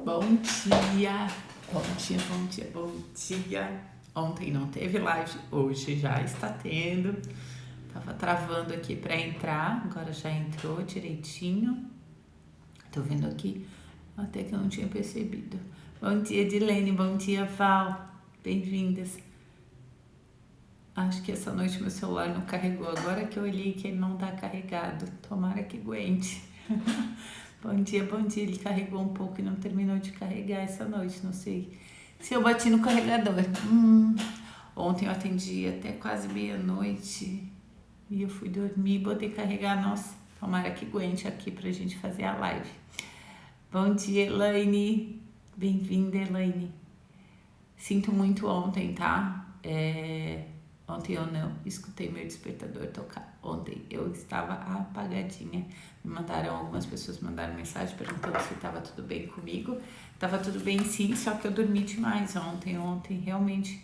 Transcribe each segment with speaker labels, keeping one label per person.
Speaker 1: Bom dia, bom dia, bom dia, bom dia. Ontem não teve live, hoje já está tendo. Tava travando aqui para entrar, agora já entrou direitinho. Tô vendo aqui, até que eu não tinha percebido. Bom dia, Dilene, bom dia, Val. Bem-vindas. Acho que essa noite meu celular não carregou. Agora que eu olhei que ele não tá carregado. Tomara que aguente. Bom dia, bom dia. Ele carregou um pouco e não terminou de carregar essa noite. Não sei se eu bati no carregador. Ontem eu atendi até quase meia-noite e eu fui dormir e botei carregar. Nossa, tomara que aguente aqui pra gente fazer a live. Bom dia, Elaine. Bem-vinda, Elaine. Sinto muito ontem, tá? Ontem eu não escutei meu despertador tocar. Ontem eu estava apagadinha. Algumas pessoas mandaram mensagem perguntando se estava tudo bem comigo. Tava tudo bem sim, só que eu dormi demais ontem. Ontem realmente...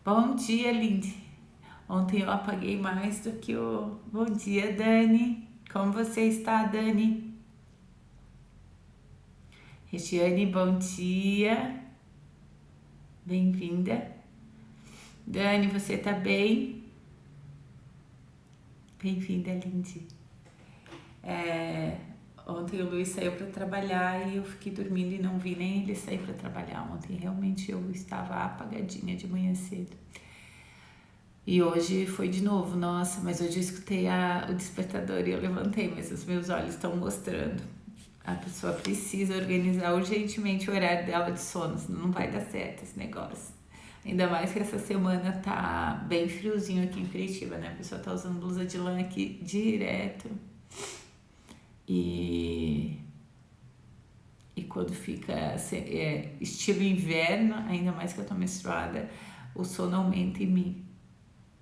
Speaker 1: Bom dia, Lindy. Ontem eu apaguei mais do que o... Bom dia, Dani. Como você está, Dani? Regiane, bom dia. Bem-vinda. Dani, você tá bem? Bem-vinda, Lindy. Ontem o Luiz saiu para trabalhar e eu fiquei dormindo e não vi nem ele sair para trabalhar. Ontem realmente eu estava apagadinha de manhã cedo. E hoje foi de novo, nossa, mas hoje eu escutei o despertador e eu levantei, mas os meus olhos estão mostrando. A pessoa precisa organizar urgentemente o horário dela de sono, senão não vai dar certo esse negócio. Ainda mais que essa semana tá bem friozinho aqui em Curitiba, né? A pessoa tá usando blusa de lã aqui direto. E quando fica estilo inverno, ainda mais que eu tô menstruada, o sono aumenta em mim.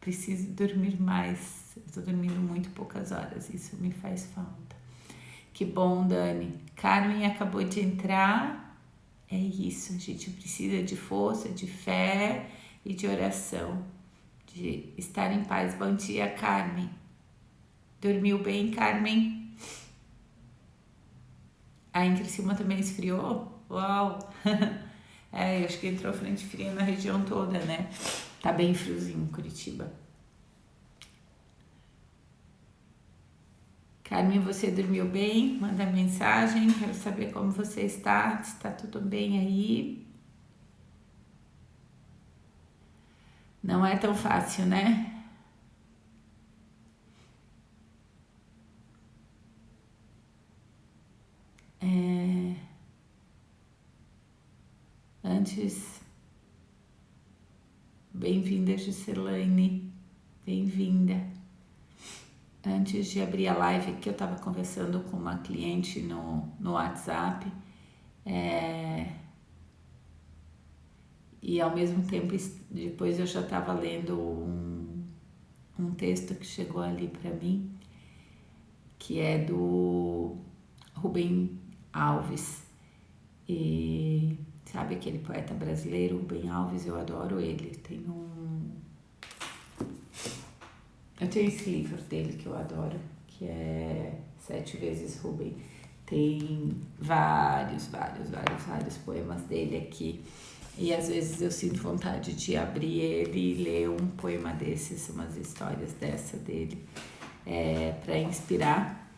Speaker 1: Preciso dormir mais. Eu tô dormindo muito poucas horas, isso me faz falta. Que bom, Dani. Carmen acabou de entrar. É isso, a gente precisa de força, de fé e de oração, de estar em paz. Bom dia, Carmen. Dormiu bem, Carmen? Aí em Criciúma também esfriou? Uau! Eu acho que entrou frente fria na região toda, né? Tá bem friozinho em Curitiba. Carmen, você dormiu bem? Manda mensagem, quero saber como você está, se está tudo bem aí. Não é tão fácil, né? Antes, bem-vinda, Gislaine, bem-vinda. Antes de abrir a live aqui, eu estava conversando com uma cliente no WhatsApp, e ao mesmo tempo, depois eu já estava lendo um texto que chegou ali para mim, que é do Rubem Alves. E sabe aquele poeta brasileiro, Rubem Alves? Eu adoro ele. Eu tenho esse livro dele que eu adoro, que é 7 vezes Rubem. Tem vários poemas dele aqui. E às vezes eu sinto vontade de abrir ele e ler um poema desses, umas histórias dessa dele, para inspirar.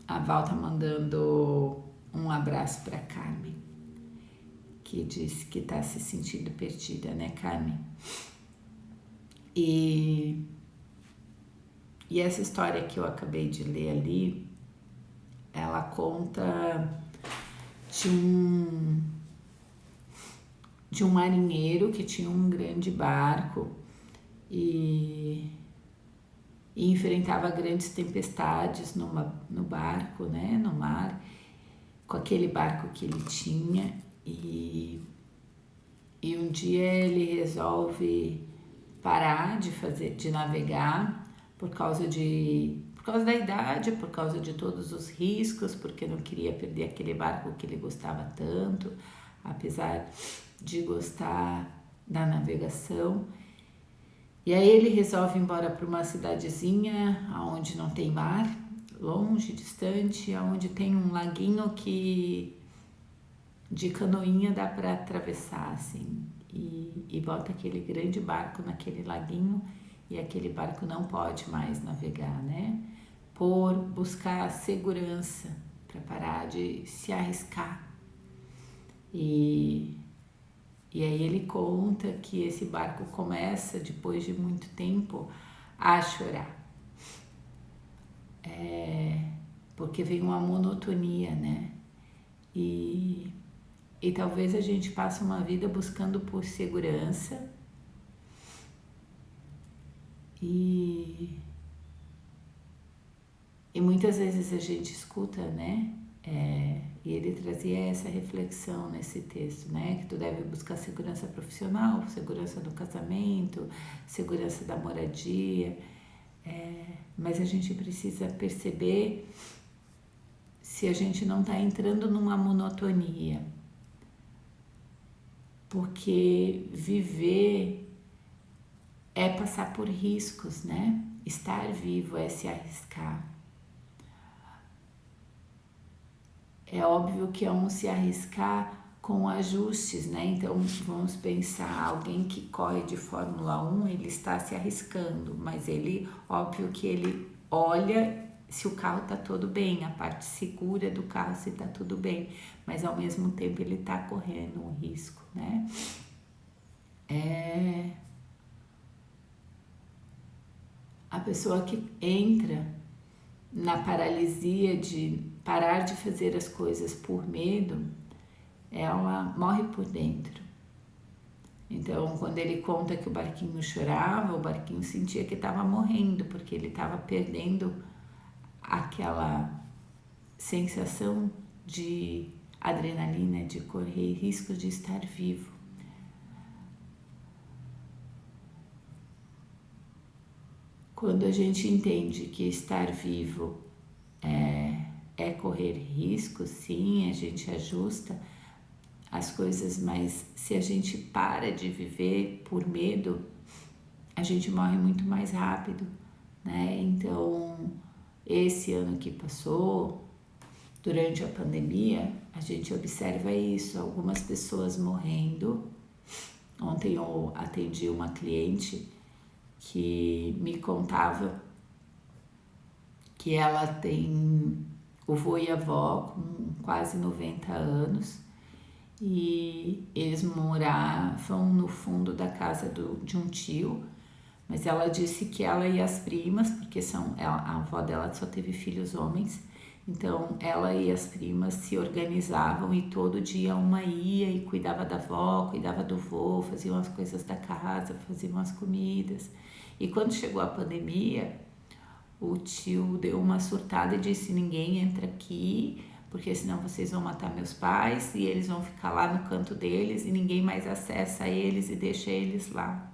Speaker 1: A Val tá mandando um abraço para Carmen, que disse que tá se sentindo perdida, né, Carmen? E essa história que eu acabei de ler ali, ela conta de um marinheiro que tinha um grande barco e enfrentava grandes tempestades no barco, né, no mar, com aquele barco que ele tinha, e um dia ele resolve parar de navegar por causa da idade, por causa de todos os riscos, porque não queria perder aquele barco que ele gostava tanto, apesar de gostar da navegação. E aí ele resolve ir embora para uma cidadezinha onde não tem mar, longe, distante, onde tem um laguinho que de canoinha dá para atravessar, assim, e bota aquele grande barco naquele laguinho e aquele barco não pode mais navegar, né? Por buscar segurança, para parar de se arriscar. E aí ele conta que esse barco começa, depois de muito tempo, a chorar. Porque vem uma monotonia, né? E talvez a gente passe uma vida buscando por segurança e muitas vezes a gente escuta, né? E ele trazia essa reflexão nesse texto, né? Que tu deve buscar segurança profissional, segurança do casamento, segurança da moradia. Mas a gente precisa perceber se a gente não está entrando numa monotonia. Porque viver é passar por riscos, né? Estar vivo é se arriscar. É óbvio que é um se arriscar com ajustes, né? Então, vamos pensar, alguém que corre de Fórmula 1, ele está se arriscando, mas ele, óbvio que ele olha se o carro está tudo bem, a parte segura do carro se está tudo bem, mas ao mesmo tempo ele está correndo um risco, né? A pessoa que entra na paralisia de parar de fazer as coisas por medo, ela morre por dentro. Então, quando ele conta que o barquinho chorava, o barquinho sentia que estava morrendo, porque ele estava perdendo aquela sensação de adrenalina, de correr risco de estar vivo. Quando a gente entende que estar vivo é correr risco, sim, a gente ajusta as coisas, mas se a gente para de viver por medo, a gente morre muito mais rápido, né? Então, esse ano que passou, durante a pandemia, a gente observa isso, algumas pessoas morrendo. Ontem eu atendi uma cliente que me contava que ela tem o vô e a avó com quase 90 anos e eles moravam no fundo da casa de um tio, mas ela disse que ela e as primas, porque a avó dela só teve filhos homens, então ela e as primas se organizavam e todo dia uma ia e cuidava da avó, cuidava do vô, faziam as coisas da casa, faziam as comidas. E quando chegou a pandemia, o tio deu uma surtada e disse: ninguém entra aqui, porque senão vocês vão matar meus pais e eles vão ficar lá no canto deles e ninguém mais acessa eles e deixa eles lá.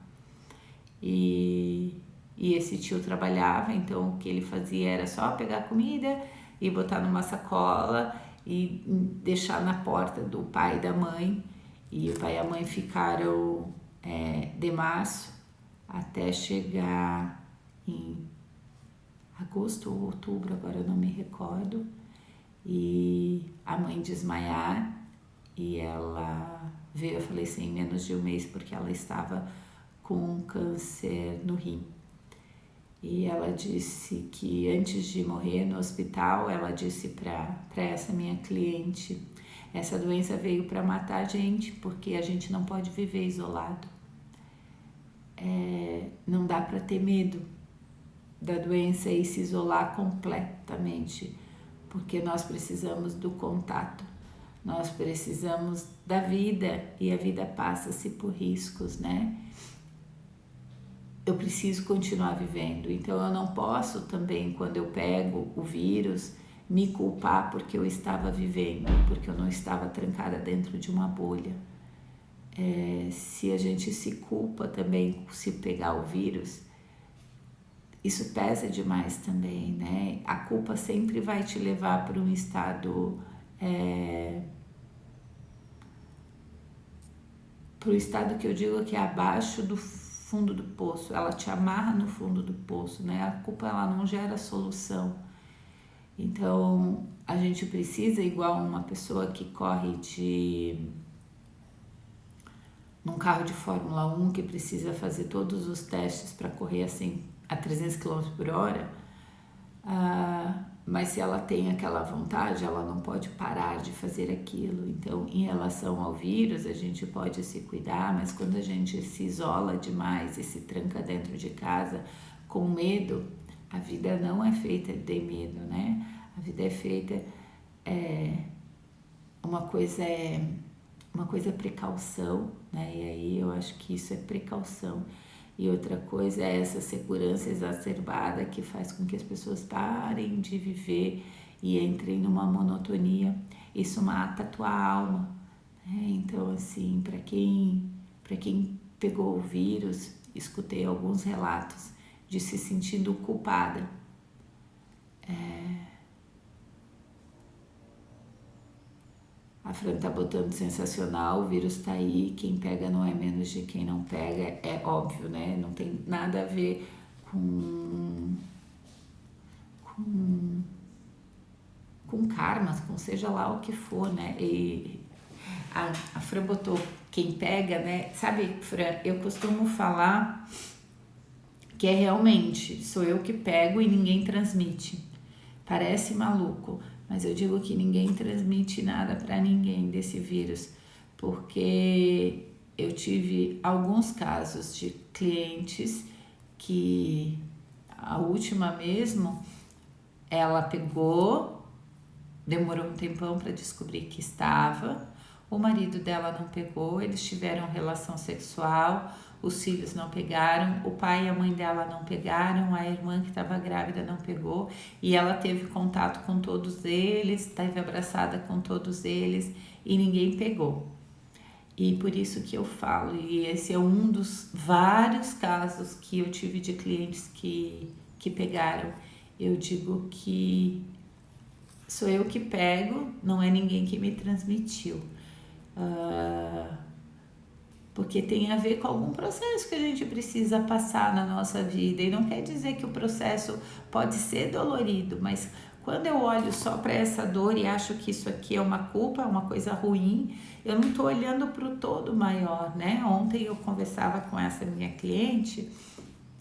Speaker 1: E esse tio trabalhava, então o que ele fazia era só pegar comida e botar numa sacola e deixar na porta do pai e da mãe. E o pai e a mãe ficaram de março até chegar em agosto ou outubro, agora eu não me recordo, e a mãe desmaiar e ela veio a falecer em menos de um mês porque ela estava com câncer no rim. E ela disse que antes de morrer no hospital, ela disse para essa minha cliente: essa doença veio para matar a gente, porque a gente não pode viver isolado. Não dá para ter medo da doença e se isolar completamente, porque nós precisamos do contato, nós precisamos da vida e a vida passa-se por riscos, né? Eu preciso continuar vivendo, então eu não posso também, quando eu pego o vírus, me culpar porque eu estava vivendo, porque eu não estava trancada dentro de uma bolha. Se a gente se culpa também se pegar o vírus, isso pesa demais também, né? A culpa sempre vai te levar para um estado, para o estado que eu digo que é abaixo do fundo do poço, ela te amarra no fundo do poço, né? A culpa ela não gera solução. Então, a gente precisa, igual uma pessoa que corre num carro de Fórmula 1, que precisa fazer todos os testes para correr assim a 300 km por hora, mas se ela tem aquela vontade, ela não pode parar de fazer aquilo. Então, em relação ao vírus, a gente pode se cuidar, mas quando a gente se isola demais e se tranca dentro de casa com medo, a vida não é feita de medo, né? A vida é feita, uma coisa é precaução, né? E aí eu acho que isso é precaução. E outra coisa é essa segurança exacerbada que faz com que as pessoas parem de viver e entrem numa monotonia. Isso mata a tua alma, né? Então, assim, para quem pegou o vírus, escutei alguns relatos de se sentindo culpada. A Fran tá botando sensacional, o vírus tá aí, quem pega não é menos de quem não pega, é óbvio, né? Não tem nada a ver com karmas, com seja lá o que for, né? E a Fran botou quem pega, né? Sabe, Fran, eu costumo falar que é realmente, sou eu que pego e ninguém transmite. Parece maluco, mas eu digo que ninguém transmite nada para ninguém desse vírus, porque eu tive alguns casos de clientes que a última mesmo, ela pegou, demorou um tempão para descobrir que estava, o marido dela não pegou, eles tiveram relação sexual, os filhos não pegaram, o pai e a mãe dela não pegaram, a irmã que estava grávida não pegou, e ela teve contato com todos eles, esteve abraçada com todos eles e ninguém pegou. E por isso que eu falo, e esse é um dos vários casos que eu tive de clientes que pegaram. Eu digo que sou eu que pego, não é ninguém que me transmitiu. Porque tem a ver com algum processo que a gente precisa passar na nossa vida. E não quer dizer que o processo pode ser dolorido, mas quando eu olho só para essa dor e acho que isso aqui é uma culpa, é uma coisa ruim, eu não estou olhando para o todo maior, né? Ontem eu conversava com essa minha cliente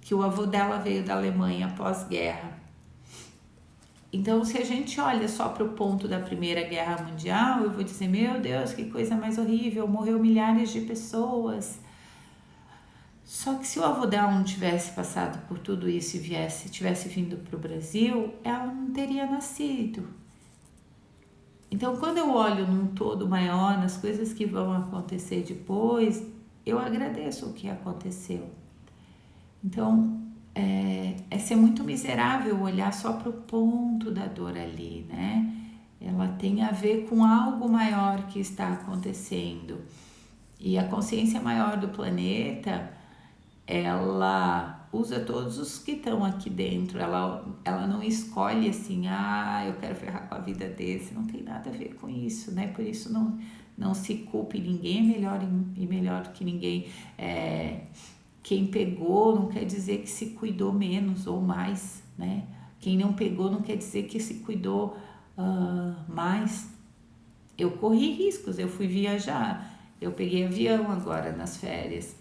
Speaker 1: que o avô dela veio da Alemanha pós-guerra. Então, se a gente olha só para o ponto da Primeira Guerra Mundial, eu vou dizer, meu Deus, que coisa mais horrível, morreu milhares de pessoas. Só que se o avô dela não tivesse passado por tudo isso e tivesse vindo para o Brasil, ela não teria nascido. Então, quando eu olho num todo maior, nas coisas que vão acontecer depois, eu agradeço o que aconteceu. Então, é ser muito miserável olhar só para o ponto da dor ali, né? Ela tem a ver com algo maior que está acontecendo. E a consciência maior do planeta, ela usa todos os que estão aqui dentro. Ela não escolhe assim, eu quero ferrar com a vida desse. Não tem nada a ver com isso, né? Por isso não se culpe, ninguém é melhor e melhor que ninguém. Quem pegou não quer dizer que se cuidou menos ou mais, né? Quem não pegou não quer dizer que se cuidou mais. Eu corri riscos, eu fui viajar, eu peguei avião agora nas férias.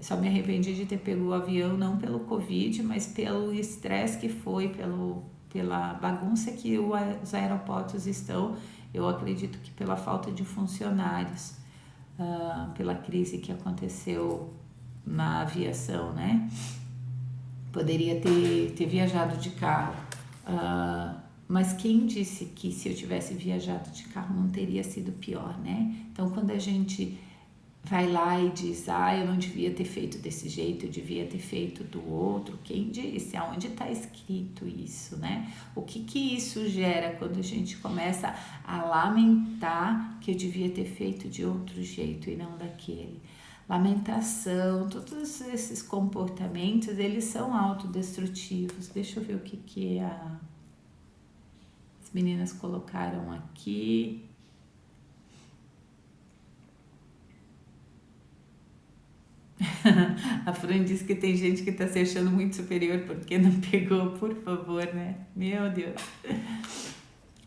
Speaker 1: Só me arrependi de ter pego o avião, não pelo Covid, mas pelo estresse que foi, pela bagunça que os aeroportos estão. Eu acredito que pela falta de funcionários, pela crise que aconteceu na aviação, né? Poderia ter viajado de carro, mas quem disse que se eu tivesse viajado de carro não teria sido pior, né? Então, quando a gente vai lá e diz, eu não devia ter feito desse jeito, eu devia ter feito do outro, quem disse? Aonde está escrito isso, né? O que isso gera quando a gente começa a lamentar que eu devia ter feito de outro jeito e não daquele? Lamentação, todos esses comportamentos, eles são autodestrutivos. Deixa eu ver o que as meninas colocaram aqui. A Fran disse que tem gente que tá se achando muito superior porque não pegou, por favor, né? Meu Deus.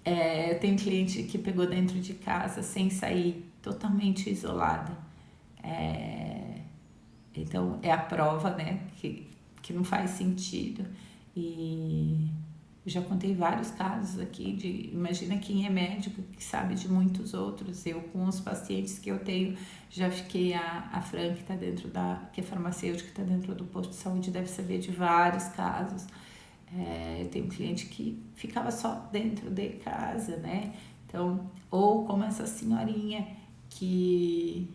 Speaker 1: Eu tenho cliente que pegou dentro de casa sem sair, totalmente isolada. Então é a prova, né, que não faz sentido. E eu já contei vários casos aqui imagina quem é médico que sabe de muitos outros. Eu com os pacientes que eu tenho, já fiquei, a Fran que está dentro que é farmacêutica, que está dentro do posto de saúde, deve saber de vários casos. Eu tenho um cliente que ficava só dentro de casa, né? Então, ou como essa senhorinha que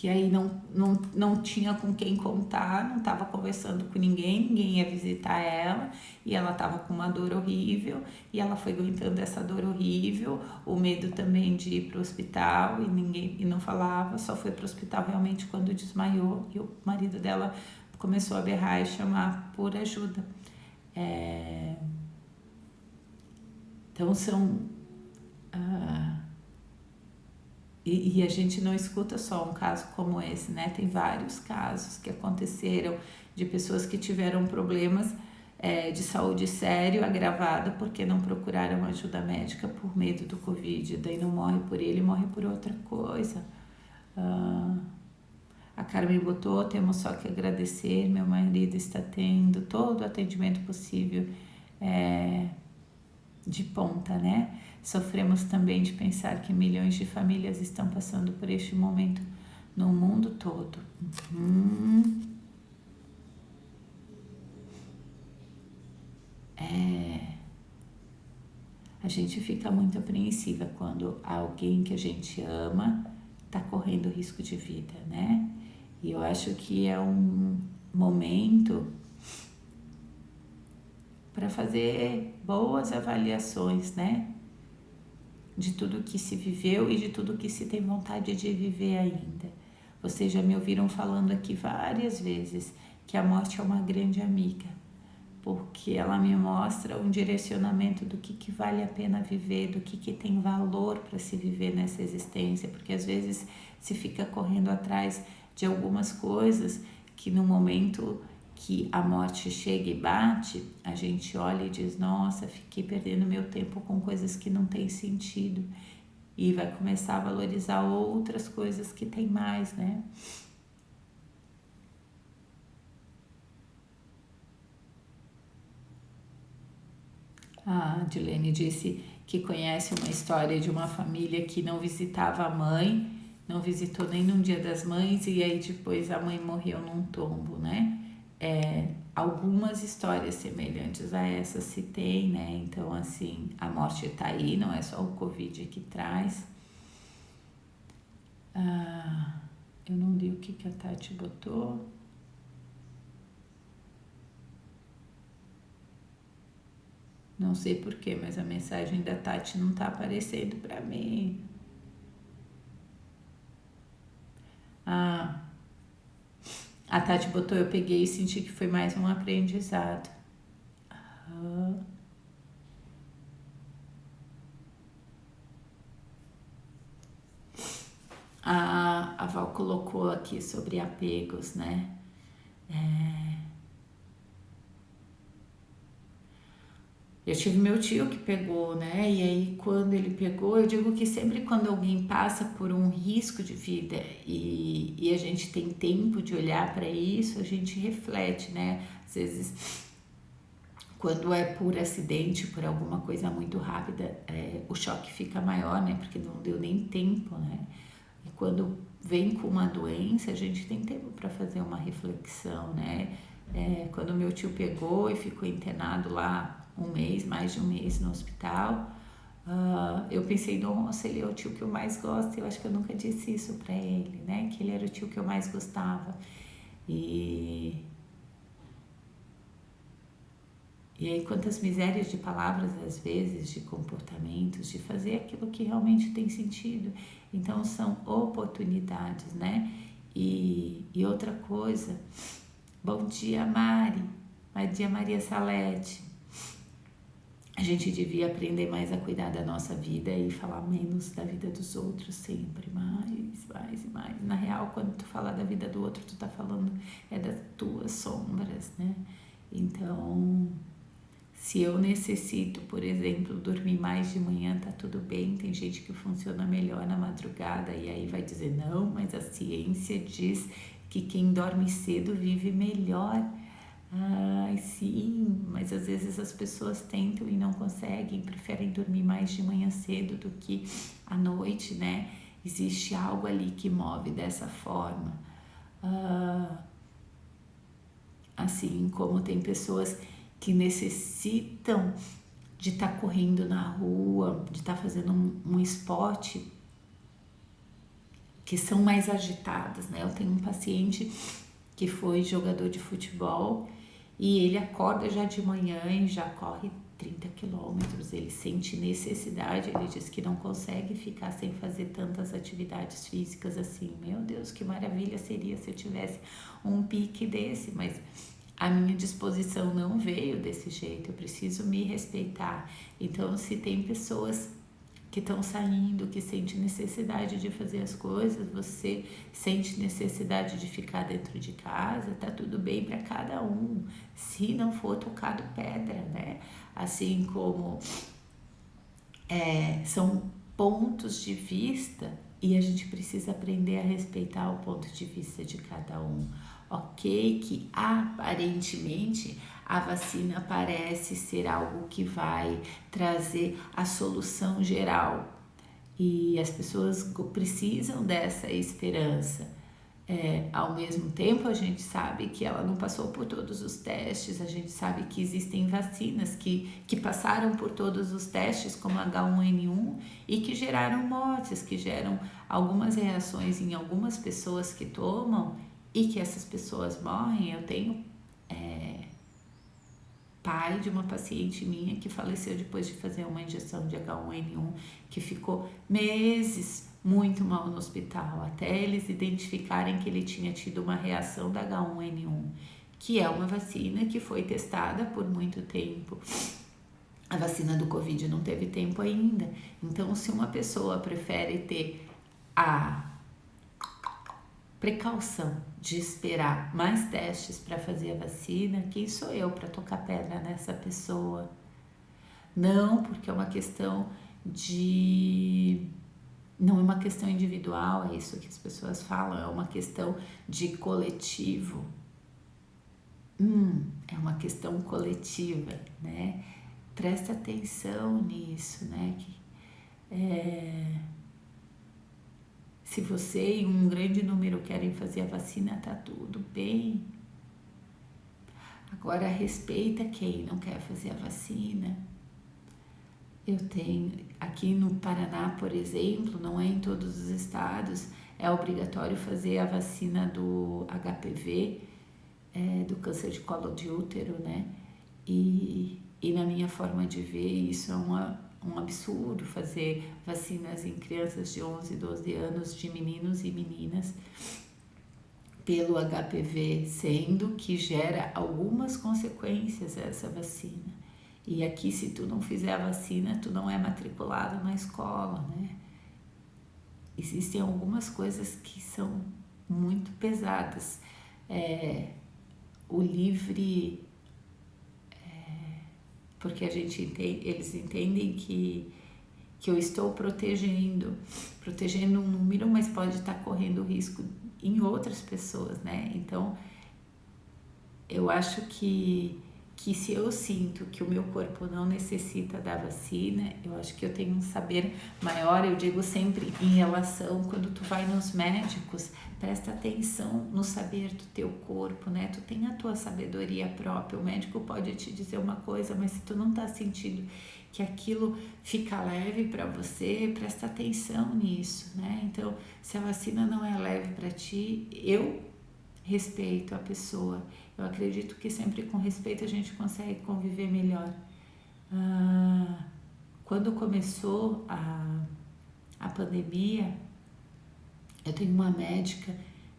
Speaker 1: aí não tinha com quem contar, não estava conversando com ninguém ia visitar ela, e ela estava com uma dor horrível, e ela foi aguentando essa dor horrível, o medo também de ir para o hospital, e não falava, só foi para o hospital realmente quando desmaiou, e o marido dela começou a berrar e chamar por ajuda. Então são... E a gente não escuta só um caso como esse, né? Tem vários casos que aconteceram de pessoas que tiveram problemas de saúde sério, agravado, porque não procuraram ajuda médica por medo do Covid. Daí não morre por ele, morre por outra coisa. A Carmen botou, temos só que agradecer, meu marido está tendo todo o atendimento possível de ponta, né? Sofremos também de pensar que milhões de famílias estão passando por este momento no mundo todo. A gente fica muito apreensiva quando alguém que a gente ama está correndo risco de vida, né? E eu acho que é um momento para fazer boas avaliações, né? De tudo que se viveu e de tudo que se tem vontade de viver ainda. Vocês já me ouviram falando aqui várias vezes que a morte é uma grande amiga, porque ela me mostra um direcionamento do que vale a pena viver, do que tem valor para se viver nessa existência, porque às vezes se fica correndo atrás de algumas coisas que no momento que a morte chega e bate, a gente olha e diz, nossa, fiquei perdendo meu tempo com coisas que não têm sentido, e vai começar a valorizar outras coisas que tem mais, né? A Dilene disse que conhece uma história de uma família que não visitava a mãe, não visitou nem num Dia das Mães, e aí depois a mãe morreu num tombo, né? Algumas histórias semelhantes a essa se tem, né? Então, assim, a morte tá aí, não é só o Covid que traz. Eu não li o que a Tati botou. Não sei porquê, mas a mensagem da Tati não tá aparecendo pra mim. A Tati botou, eu peguei e senti que foi mais um aprendizado. A Val colocou aqui sobre apegos, né? Eu tive meu tio que pegou, né? E aí quando ele pegou, eu digo que sempre quando alguém passa por um risco de vida e a gente tem tempo de olhar para isso, a gente reflete, né? Às vezes, quando é por acidente, por alguma coisa muito rápida, o choque fica maior, né? Porque não deu nem tempo, né? E quando vem com uma doença, a gente tem tempo para fazer uma reflexão, né? Quando meu tio pegou e ficou internado lá mais de um mês no hospital, eu pensei, nossa, ele é o tio que eu mais gosto. Eu acho que eu nunca disse isso pra ele, né? Que ele era o tio que eu mais gostava. E aí quantas misérias de palavras, às vezes, de comportamentos, de fazer aquilo que realmente tem sentido. Então são oportunidades, né? E outra coisa, bom dia, Mari. Bom dia, Maria Salete. A gente devia aprender mais a cuidar da nossa vida e falar menos da vida dos outros sempre, mas mais e mais. Na real, quando tu fala da vida do outro, tu tá falando das tuas sombras, né? Então, se eu necessito, por exemplo, dormir mais de manhã, tá tudo bem. Tem gente que funciona melhor na madrugada e aí vai dizer, não, mas a ciência diz que quem dorme cedo vive melhor. Ai, sim, mas às vezes as pessoas tentam e não conseguem, preferem dormir mais de manhã cedo do que à noite, né? Existe algo ali que move dessa forma. Assim como tem pessoas que necessitam de estar correndo na rua, de estar fazendo um esporte, que são mais agitadas, né? Eu tenho um paciente que foi jogador de futebol e ele acorda já de manhã e já corre 30 quilômetros, ele sente necessidade, ele diz que não consegue ficar sem fazer tantas atividades físicas assim. Meu Deus, que maravilha seria se eu tivesse um pique desse, mas a minha disposição não veio desse jeito, eu preciso me respeitar. Então, se tem pessoas que estão saindo, que sente necessidade de fazer as coisas, você sente necessidade de ficar dentro de casa, tá tudo bem para cada um, se não for tocado pedra, né? Assim como são pontos de vista e a gente precisa aprender a respeitar o ponto de vista de cada um. Ok, que aparentemente a vacina parece ser algo que vai trazer a solução geral e as pessoas precisam dessa esperança. Ao mesmo tempo, a gente sabe que ela não passou por todos os testes, a gente sabe que existem vacinas que passaram por todos os testes, como H1N1, e que geraram mortes, que geram algumas reações em algumas pessoas que tomam e que essas pessoas morrem. Eu tenho pai de uma paciente minha que faleceu depois de fazer uma injeção de H1N1, que ficou meses muito mal no hospital, até eles identificarem que ele tinha tido uma reação da H1N1, que é uma vacina que foi testada por muito tempo. A vacina do Covid não teve tempo ainda. Então, se uma pessoa prefere ter a precaução de esperar mais testes para fazer a vacina, quem sou eu para tocar pedra nessa pessoa? Não, porque é uma questão não é uma questão individual, é isso que as pessoas falam, é uma questão de coletivo. É uma questão coletiva, né? Presta atenção nisso, né? Se você e um grande número querem fazer a vacina, tá tudo bem. Agora, respeita quem não quer fazer a vacina. Eu tenho, aqui no Paraná, por exemplo, não é em todos os estados, é obrigatório fazer a vacina do HPV, do câncer de colo de útero, né? E na minha forma de ver, isso é um absurdo, fazer vacinas em crianças de 11, 12 anos, de meninos e meninas, pelo HPV, sendo que gera algumas consequências essa vacina. E aqui, se tu não fizer a vacina, tu não é matriculado na escola, né? Existem algumas coisas que são muito pesadas. O livre... porque eles entendem que eu estou protegendo um número, mas pode estar correndo risco em outras pessoas, né? Então, eu acho que se eu sinto que o meu corpo não necessita da vacina, eu acho que eu tenho um saber maior. Eu digo sempre em relação, quando tu vai nos médicos, presta atenção no saber do teu corpo, né? Tu tem a tua sabedoria própria, o médico pode te dizer uma coisa, mas se tu não tá sentindo que aquilo fica leve para você, presta atenção nisso, né? Então, se a vacina não é leve para ti, eu respeito a pessoa. Eu acredito que sempre com respeito a gente consegue conviver melhor. Quando começou a pandemia, eu tenho uma médica,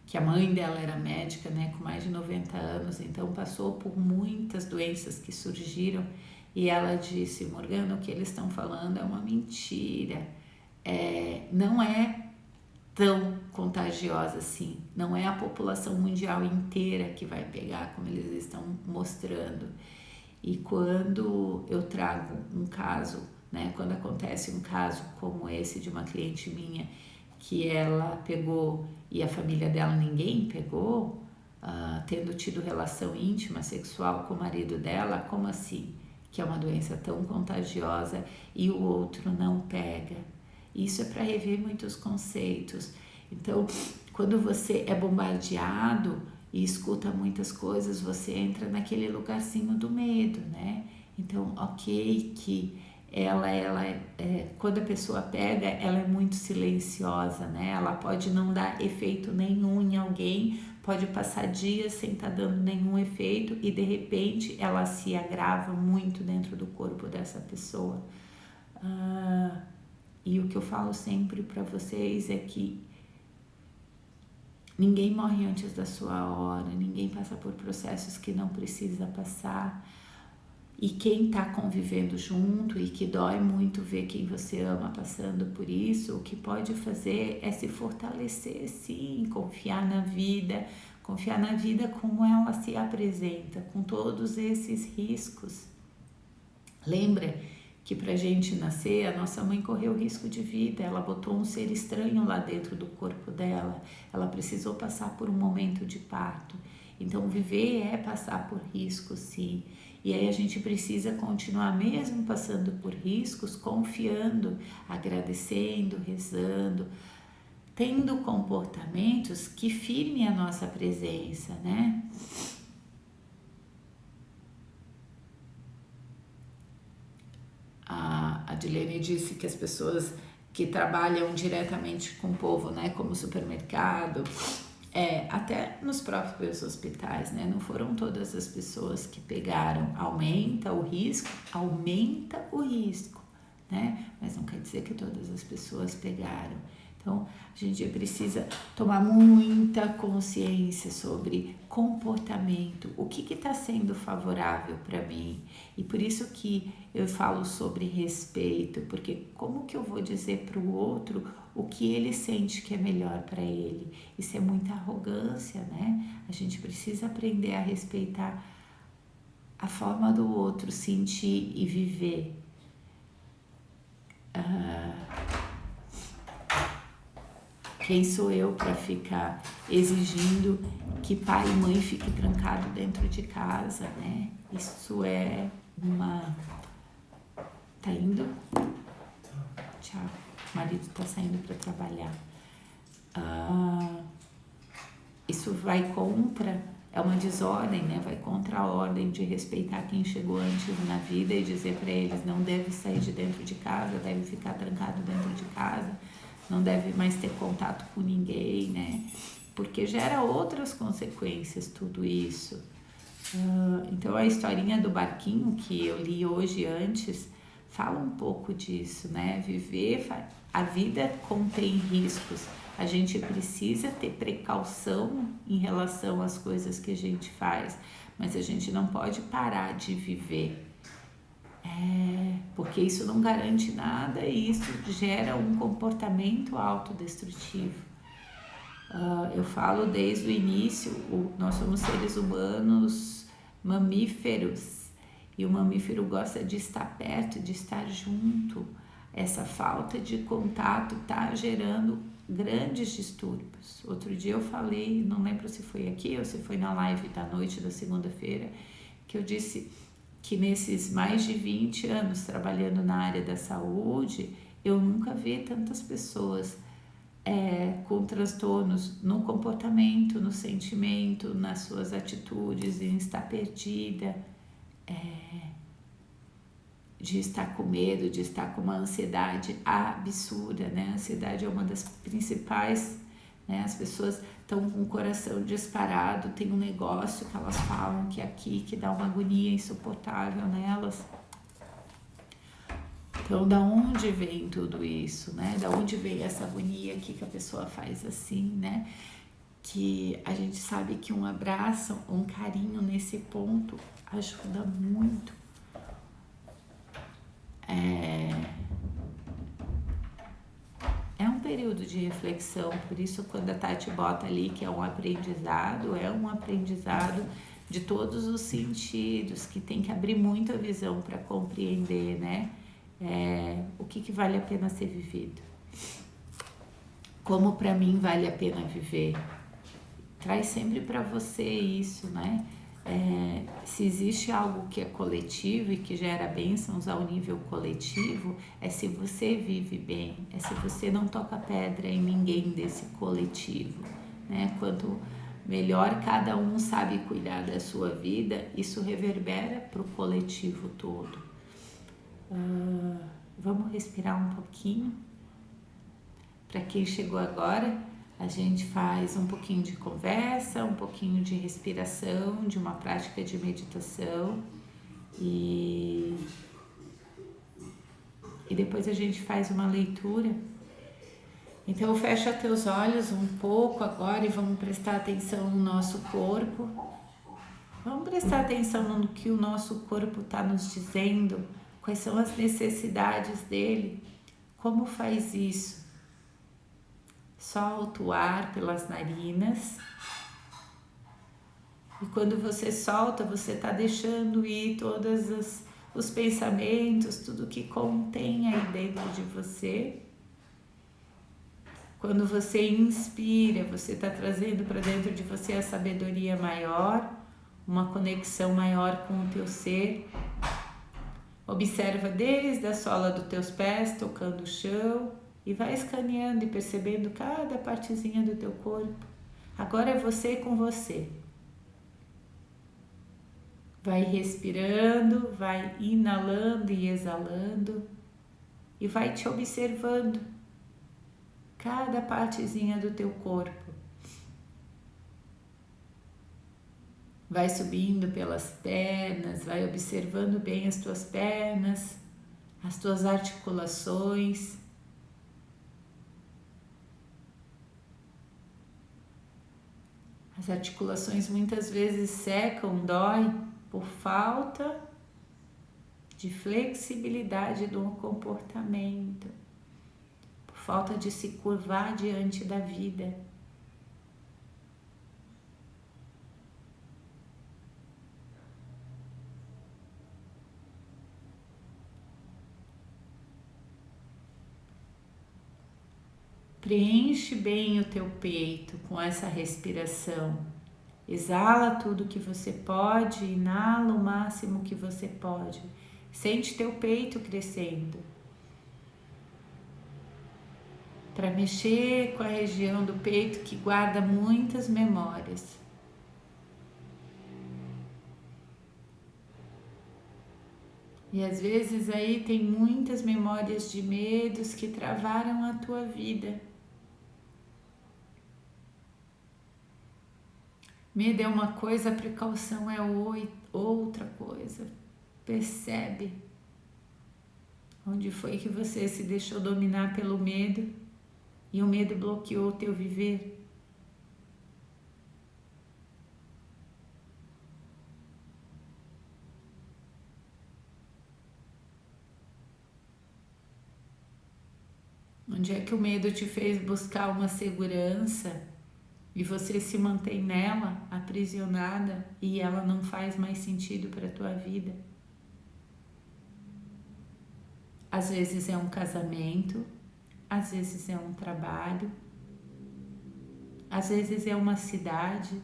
Speaker 1: que a mãe dela era médica, né, com mais de 90 anos, então passou por muitas doenças que surgiram, e ela disse: Morgana, o que eles estão falando é uma mentira. Não é tão contagiosa assim. Não é a população mundial inteira que vai pegar, como eles estão mostrando. E quando eu trago um caso, né, quando acontece um caso como esse de uma cliente minha, que ela pegou e a família dela ninguém pegou, tendo tido relação íntima, sexual com o marido dela, como assim? Que é uma doença tão contagiosa e o outro não pega. Isso é para rever muitos conceitos. Então, quando você é bombardeado e escuta muitas coisas, você entra naquele lugarzinho do medo, né? Então, ok que quando a pessoa pega, ela é muito silenciosa, né? Ela pode não dar efeito nenhum em alguém, pode passar dias sem estar dando nenhum efeito e de repente ela se agrava muito dentro do corpo dessa pessoa. E o que eu falo sempre para vocês é que ninguém morre antes da sua hora, ninguém passa por processos que não precisa passar. E quem está convivendo junto e que dói muito ver quem você ama passando por isso, o que pode fazer é se fortalecer, sim, confiar na vida como ela se apresenta, com todos esses riscos. Lembra que para a gente nascer, a nossa mãe correu risco de vida, ela botou um ser estranho lá dentro do corpo dela, ela precisou passar por um momento de parto. Então, viver é passar por riscos, sim. E aí a gente precisa continuar mesmo passando por riscos, confiando, agradecendo, rezando, tendo comportamentos que firmem a nossa presença, né? A Adilene disse que as pessoas que trabalham diretamente com o povo, né, como supermercado, até nos próprios hospitais, né, não foram todas as pessoas que pegaram. Aumenta o risco, né, mas não quer dizer que todas as pessoas pegaram. Então, a gente precisa tomar muita consciência sobre comportamento, o que está sendo favorável para mim. E por isso que eu falo sobre respeito, porque como que eu vou dizer para o outro o que ele sente que é melhor para ele? Isso é muita arrogância, né? A gente precisa aprender a respeitar a forma do outro sentir e viver. Quem sou eu para ficar exigindo que pai e mãe fiquem trancados dentro de casa, né? Isso é uma... Tá indo? Tchau. O marido tá saindo para trabalhar. Isso vai contra... É uma desordem, né? Vai contra a ordem de respeitar quem chegou antes na vida e dizer para eles não deve sair de dentro de casa, deve ficar trancado dentro de casa, não deve mais ter contato com ninguém, né? Porque gera outras consequências tudo isso. Então a historinha do barquinho que eu li hoje antes fala um pouco disso, né? A vida contém riscos. A gente precisa ter precaução em relação às coisas que a gente faz, mas a gente não pode parar de viver. Porque isso não garante nada e isso gera um comportamento autodestrutivo. Eu falo desde o início, nós somos seres humanos mamíferos e o mamífero gosta de estar perto, de estar junto. Essa falta de contato está gerando grandes distúrbios. Outro dia eu falei, não lembro se foi aqui ou se foi na live da noite da segunda-feira, que eu disse que nesses mais de 20 anos trabalhando na área da saúde, eu nunca vi tantas pessoas com transtornos no comportamento, no sentimento, nas suas atitudes, em estar perdida, de estar com medo, de estar com uma ansiedade absurda, né? A ansiedade é uma das principais, né? As pessoas estão com o coração disparado, tem um negócio que elas falam que é aqui, que dá uma agonia insuportável nelas. Então, da onde vem tudo isso, né? Da onde vem essa agonia aqui que a pessoa faz assim, né? Que a gente sabe que um abraço, um carinho nesse ponto ajuda muito. É um período de reflexão. Por isso, quando a Tati bota ali que é um aprendizado de todos os sentidos, que tem que abrir muito a visão para compreender, né? O que vale a pena ser vivido. Como para mim vale a pena viver. Traz sempre para você isso, né? Se existe algo que é coletivo e que gera bênçãos ao nível coletivo, é se você vive bem, é se você não toca pedra em ninguém desse coletivo, né? Quanto melhor cada um sabe cuidar da sua vida, isso reverbera para o coletivo todo. Vamos respirar um pouquinho. Para quem chegou agora, a gente faz um pouquinho de conversa, um pouquinho de respiração, de uma prática de meditação e depois a gente faz uma leitura. Então fecha teus olhos um pouco agora e vamos prestar atenção no nosso corpo. Vamos prestar atenção no que o nosso corpo está nos dizendo, quais são as necessidades dele, como faz isso. Solta o ar pelas narinas e quando você solta, você está deixando ir todos os pensamentos, tudo que contém aí dentro de você. Quando você inspira, você está trazendo para dentro de você a sabedoria maior, uma conexão maior com o teu ser. Observa desde a sola dos teus pés, tocando o chão, e vai escaneando e percebendo cada partezinha do teu corpo. Agora é você com você. Vai respirando, vai inalando e exalando e vai te observando cada partezinha do teu corpo. Vai subindo pelas pernas, vai observando bem as tuas pernas, as tuas articulações. As articulações muitas vezes secam, dói por falta de flexibilidade do comportamento, por falta de se curvar diante da vida. Preenche bem o teu peito com essa respiração. Exala tudo que você pode, inala o máximo que você pode. Sente teu peito crescendo. Para mexer com a região do peito que guarda muitas memórias. E às vezes aí tem muitas memórias de medos que travaram a tua vida. Medo é uma coisa, precaução é outra coisa. Percebe onde foi que você se deixou dominar pelo medo e o medo bloqueou o teu viver. Onde é que o medo te fez buscar uma segurança e você se mantém nela, aprisionada, e ela não faz mais sentido para a tua vida? Às vezes é um casamento, às vezes é um trabalho, às vezes é uma cidade.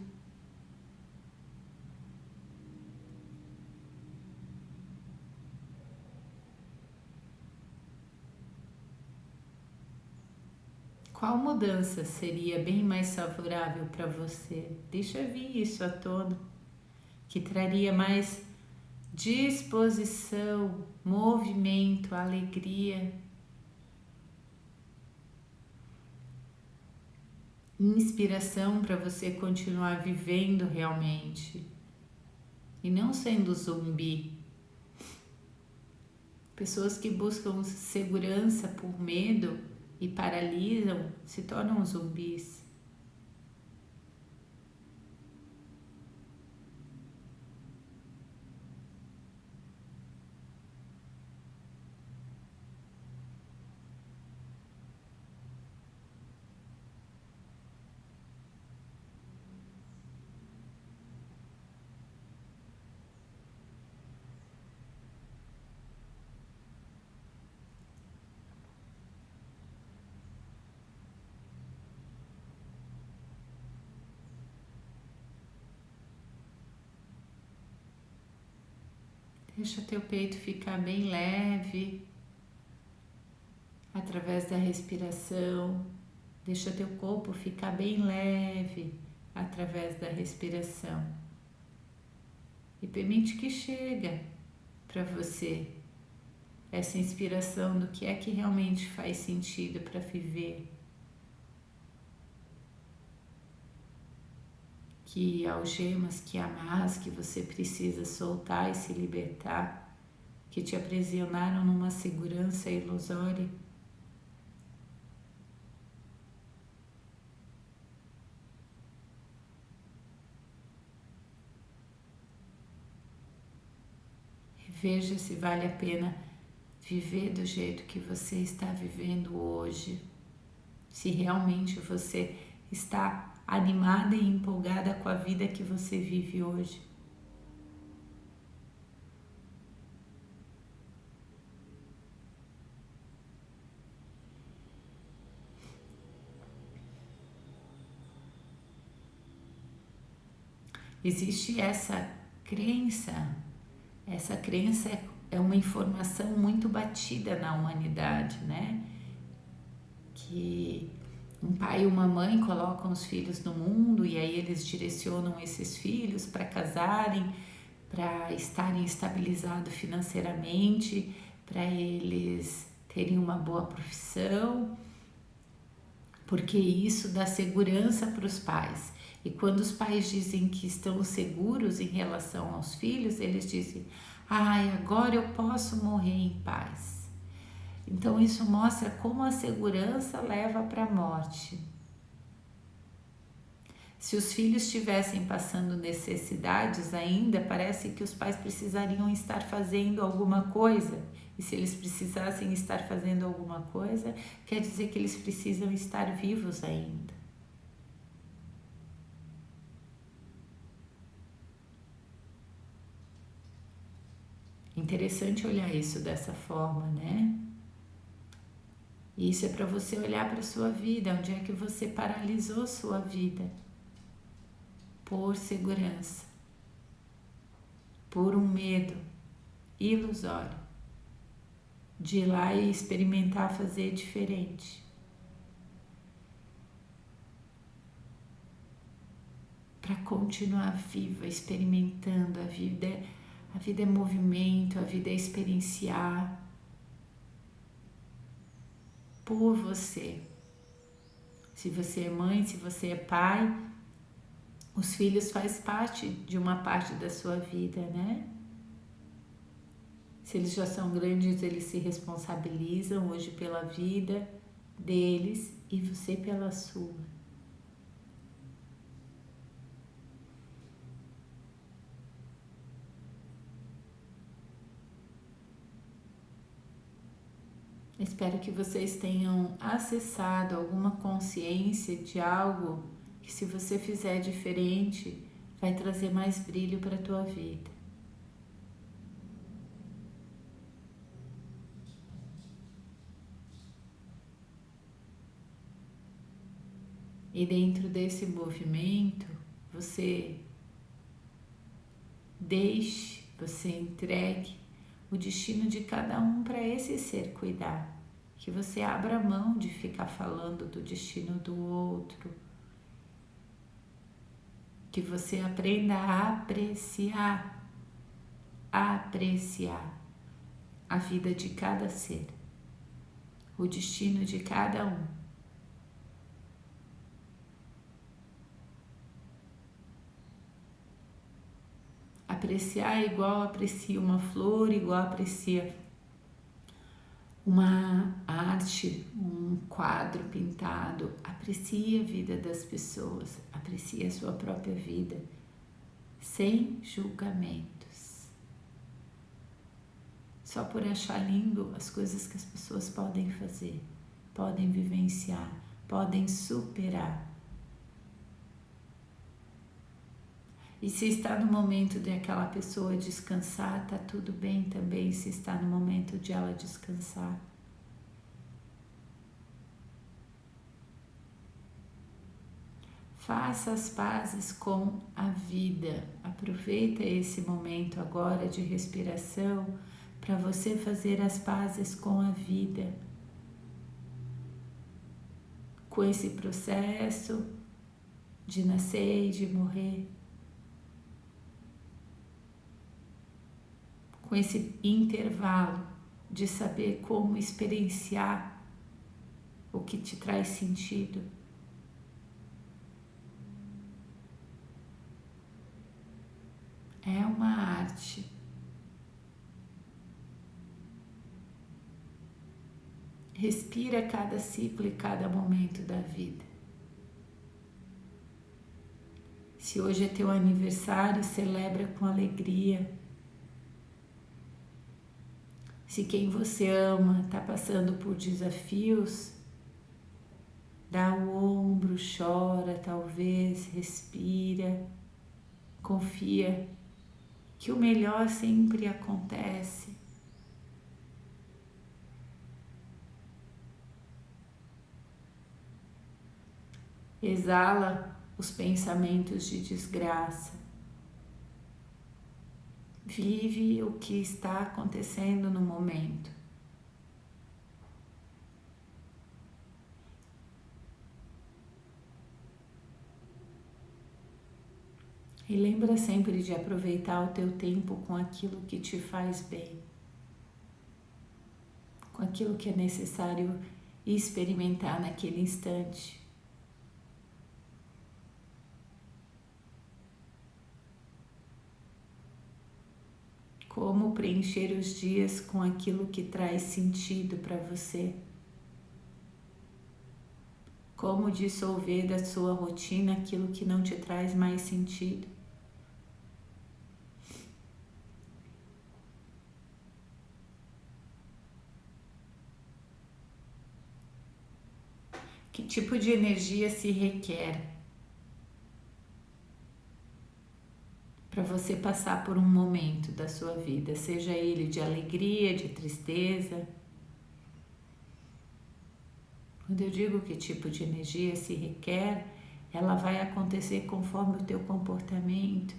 Speaker 1: Qual mudança seria bem mais favorável para você? Deixa vir isso à tona, que traria mais disposição, movimento, alegria, inspiração para você continuar vivendo realmente e não sendo zumbi. Pessoas que buscam segurança por medo e paralisam se tornam zumbis. Deixa teu peito ficar bem leve através da respiração. Deixa teu corpo ficar bem leve através da respiração. E permite que chegue para você essa inspiração do que é que realmente faz sentido para viver. Que algemas, que amarras que você precisa soltar e se libertar, que te aprisionaram numa segurança ilusória. Veja se vale a pena viver do jeito que você está vivendo hoje. Se realmente você está animada e empolgada com a vida que você vive hoje. Existe essa crença é uma informação muito batida na humanidade, né? Que um pai e uma mãe colocam os filhos no mundo e aí eles direcionam esses filhos para casarem, para estarem estabilizados financeiramente, para eles terem uma boa profissão, porque isso dá segurança para os pais. E quando os pais dizem que estão seguros em relação aos filhos, eles dizem: ai, agora eu posso morrer em paz. Então isso mostra como a segurança leva para a morte. Se os filhos estivessem passando necessidades ainda, parece que os pais precisariam estar fazendo alguma coisa. E se eles precisassem estar fazendo alguma coisa, quer dizer que eles precisam estar vivos ainda. Interessante olhar isso dessa forma, né? E isso é para você olhar para a sua vida, onde é que você paralisou sua vida por segurança, por um medo ilusório de ir lá e experimentar fazer diferente. Para continuar viva, experimentando a vida. A vida é movimento, a vida é experienciar por você. Se você é mãe, se você é pai, os filhos fazem parte de uma parte da sua vida, né? Se eles já são grandes, eles se responsabilizam hoje pela vida deles e você pela sua. Espero que vocês tenham acessado alguma consciência de algo que, se você fizer diferente, vai trazer mais brilho para a tua vida. E dentro desse movimento, você entregue o destino de cada um para esse ser cuidar. Que você abra mão de ficar falando do destino do outro. Que você aprenda a apreciar a vida de cada ser, o destino de cada um. Apreciar igual aprecia uma flor, igual aprecia uma arte, um quadro pintado. Aprecie a vida das pessoas, aprecie a sua própria vida, sem julgamentos. Só por achar lindo as coisas que as pessoas podem fazer, podem vivenciar, podem superar. E se está no momento de aquela pessoa descansar, tá tudo bem também se está no momento de ela descansar. Faça as pazes com a vida. Aproveita esse momento agora de respiração para você fazer as pazes com a vida, com esse processo de nascer e de morrer, com esse intervalo de saber como experienciar o que te traz sentido. É uma arte. Respira cada ciclo e cada momento da vida. Se hoje é teu aniversário, celebra com alegria. Se quem você ama está passando por desafios, dá o ombro, chora, talvez, respira, confia que o melhor sempre acontece. Exala os pensamentos de desgraça. Vive o que está acontecendo no momento. E lembra sempre de aproveitar o teu tempo com aquilo que te faz bem, com aquilo que é necessário experimentar naquele instante. Como preencher os dias com aquilo que traz sentido para você. Como dissolver da sua rotina aquilo que não te traz mais sentido. Que tipo de energia se requer para você passar por um momento da sua vida, seja ele de alegria, de tristeza? Quando eu digo que tipo de energia se requer, ela vai acontecer conforme o teu comportamento.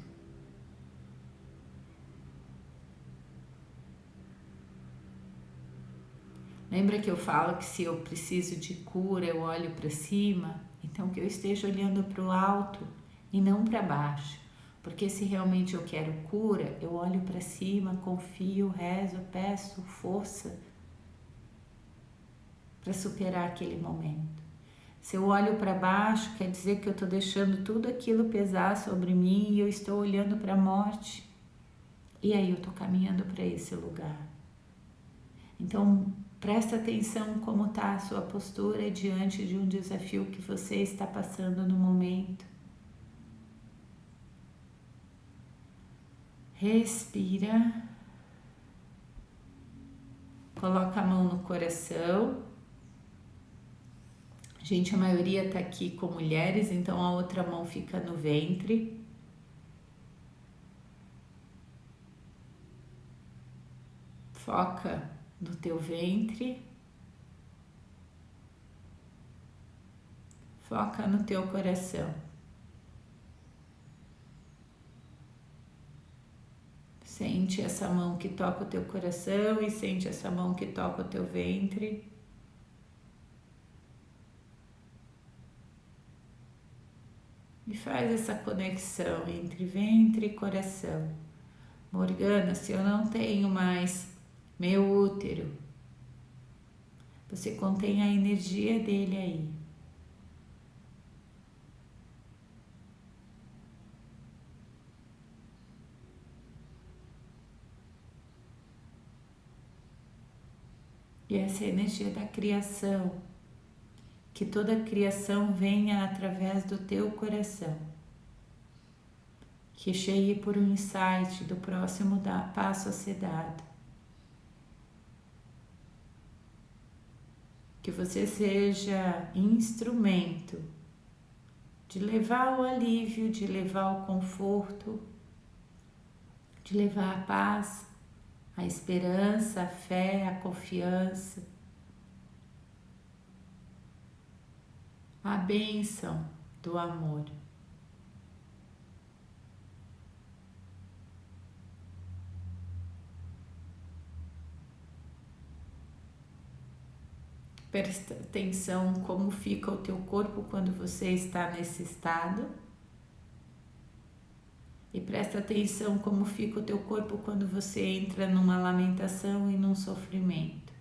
Speaker 1: Lembra que eu falo que se eu preciso de cura, eu olho para cima? Então que eu esteja olhando para o alto e não para baixo. Porque se realmente eu quero cura, eu olho para cima, confio, rezo, peço força para superar aquele momento. Se eu olho para baixo, quer dizer que eu estou deixando tudo aquilo pesar sobre mim e eu estou olhando para a morte. E aí eu estou caminhando para esse lugar. Então, presta atenção como está a sua postura diante de um desafio que você está passando no momento. Respira. Coloca a mão no coração. Gente, a maioria está aqui com mulheres, então a outra mão fica no ventre. Foca no teu ventre. Foca no teu coração. Sente essa mão que toca o teu coração e sente essa mão que toca o teu ventre. E faz essa conexão entre ventre e coração. Morgana, se eu não tenho mais meu útero, você contém a energia dele aí. E essa é a energia da criação. Que toda a criação venha através do teu coração. Que chegue por um insight do próximo passo a ser dado. Que você seja instrumento de levar o alívio, de levar o conforto, de levar a paz, a esperança, a fé, a confiança, a bênção do amor. Presta atenção como fica o teu corpo quando você está nesse estado. E presta atenção como fica o teu corpo quando você entra numa lamentação e num sofrimento.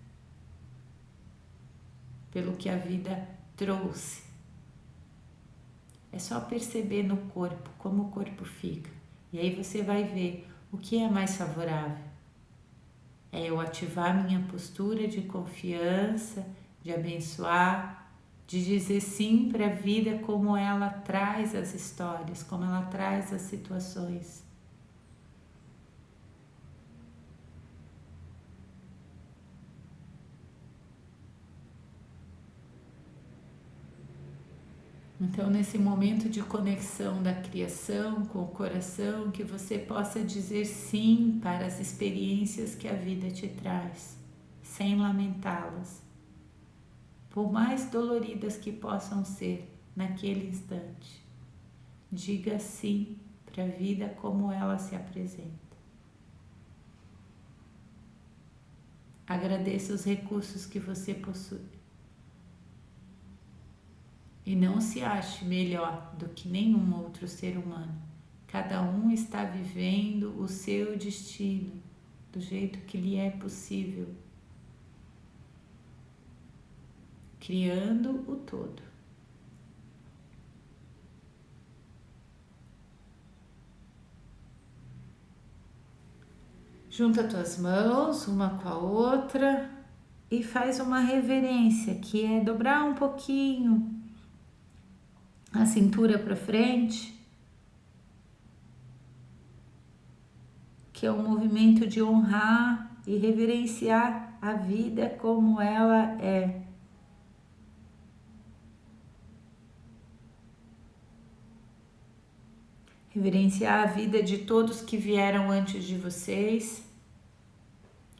Speaker 1: Pelo que a vida trouxe. É só perceber no corpo, como o corpo fica. E aí você vai ver o que é mais favorável. É eu ativar minha postura de confiança, de abençoar, de dizer sim para a vida como ela traz as histórias, como ela traz as situações. Então, nesse momento de conexão da criação com o coração, que você possa dizer sim para as experiências que a vida te traz, sem lamentá-las, por mais doloridas que possam ser naquele instante. Diga sim para a vida como ela se apresenta. Agradeça os recursos que você possui. E não se ache melhor do que nenhum outro ser humano. Cada um está vivendo o seu destino do jeito que lhe é possível, criando o todo. Junta tuas mãos uma com a outra e faz uma reverência, que é dobrar um pouquinho a cintura para frente, que é um movimento de honrar e reverenciar a vida como ela é. Reverenciar a vida de todos que vieram antes de vocês,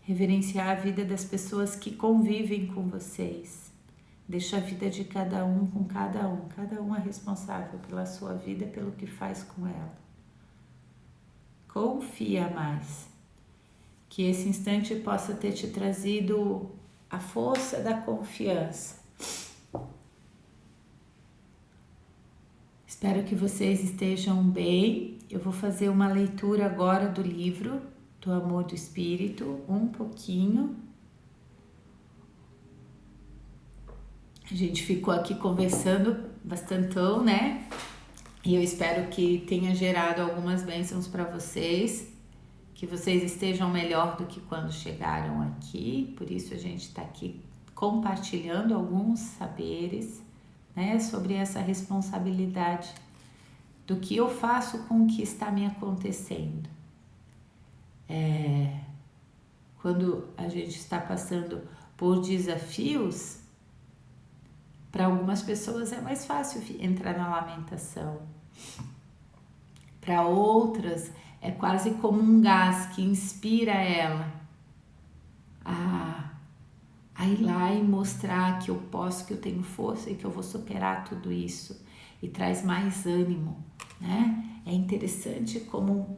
Speaker 1: reverenciar a vida das pessoas que convivem com vocês. Deixa a vida de cada um com cada um é responsável pela sua vida, pelo que faz com ela. Confia mais, que esse instante possa ter te trazido a força da confiança. Espero que vocês estejam bem. Eu vou fazer uma leitura agora do livro do Amor do Espírito, um pouquinho. A gente ficou aqui conversando bastantão, né? E eu espero que tenha gerado algumas bênçãos para vocês, que vocês estejam melhor do que quando chegaram aqui. Por isso a gente está aqui compartilhando alguns saberes, né, sobre essa responsabilidade do que eu faço com o que está me acontecendo. Quando a gente está passando por desafios, para algumas pessoas é mais fácil entrar na lamentação. Para outras é quase como um gás que inspira ela a ir lá e mostrar que eu posso, que eu tenho força e que eu vou superar tudo isso. E traz mais ânimo, né? É interessante como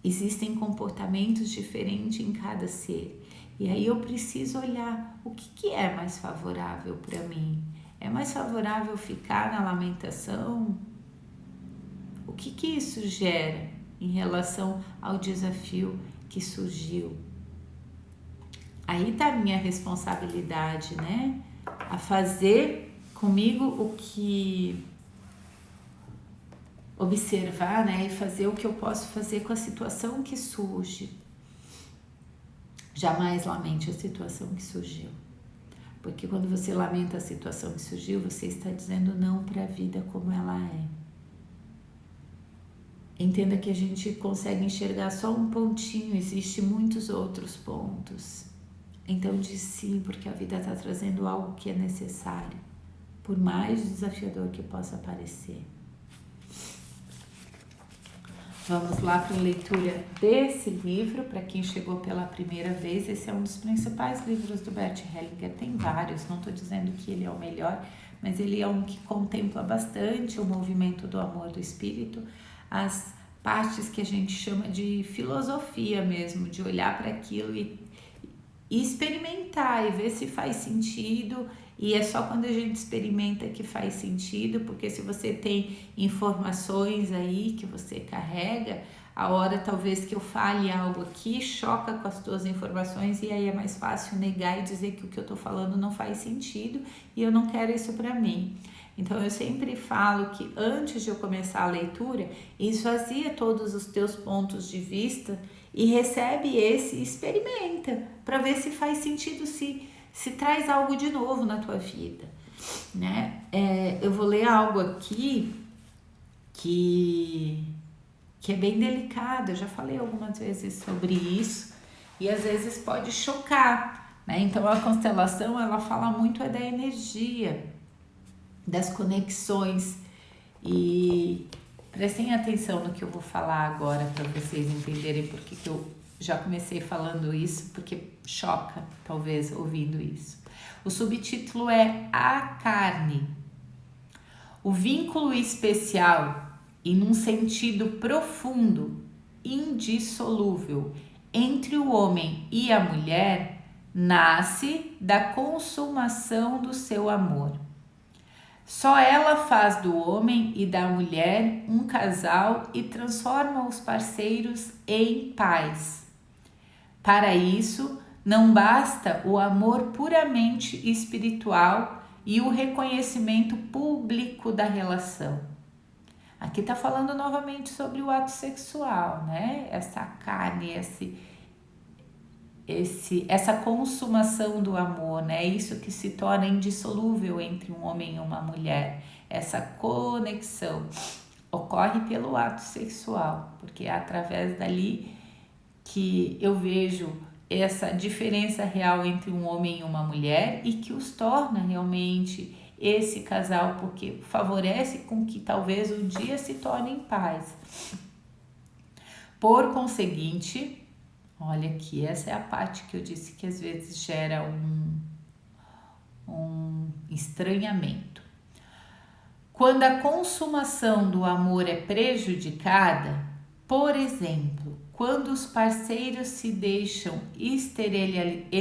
Speaker 1: existem comportamentos diferentes em cada ser. E aí eu preciso olhar o que é mais favorável para mim. É mais favorável ficar na lamentação? O que isso gera em relação ao desafio que surgiu? Aí está a minha responsabilidade, né? A fazer comigo o que... observar, né? E fazer o que eu posso fazer com a situação que surge. Jamais lamente a situação que surgiu. Porque quando você lamenta a situação que surgiu, você está dizendo não para a vida como ela é. Entenda que a gente consegue enxergar só um pontinho, existem muitos outros pontos. Então diz sim, porque a vida está trazendo algo que é necessário, por mais desafiador que possa parecer. Vamos lá para a leitura desse livro, para quem chegou pela primeira vez. Esse é um dos principais livros do Bert Hellinger, tem vários, não estou dizendo que ele é o melhor, mas ele é um que contempla bastante o movimento do amor do espírito, as partes que a gente chama de filosofia mesmo, de olhar para aquilo e experimentar e ver se faz sentido. E é só quando a gente experimenta que faz sentido, porque se você tem informações aí que você carrega, a hora talvez que eu fale algo aqui choca com as tuas informações, e aí é mais fácil negar e dizer que o que eu tô falando não faz sentido e eu não quero isso para mim. Então eu sempre falo que antes de eu começar a leitura, esvazia todos os teus pontos de vista e recebe esse e experimenta para ver se faz sentido, se traz algo de novo na tua vida, né? Eu vou ler algo aqui que é bem delicado. Eu já falei algumas vezes sobre isso e às vezes pode chocar, né? Então a constelação, ela fala muito da energia, das conexões, e prestem atenção no que eu vou falar agora para vocês entenderem porque que eu já comecei falando isso, porque choca talvez ouvindo isso. O subtítulo é A Carne. O vínculo especial e num sentido profundo, indissolúvel, entre o homem e a mulher nasce da consumação do seu amor. Só ela faz do homem e da mulher um casal e transforma os parceiros em pais. Para isso, não basta o amor puramente espiritual e o reconhecimento público da relação. Aqui está falando novamente sobre o ato sexual, né? Essa carne, essa consumação do amor, né? Isso que se torna indissolúvel entre um homem e uma mulher. Essa conexão ocorre pelo ato sexual, porque é através dali que eu vejo essa diferença real entre um homem e uma mulher e que os torna realmente esse casal, porque favorece com que talvez um dia se tornem pais. Por conseguinte, olha aqui, essa é a parte que eu disse que às vezes gera um estranhamento. Quando a consumação do amor é prejudicada, por exemplo, quando os parceiros se deixam esterilizar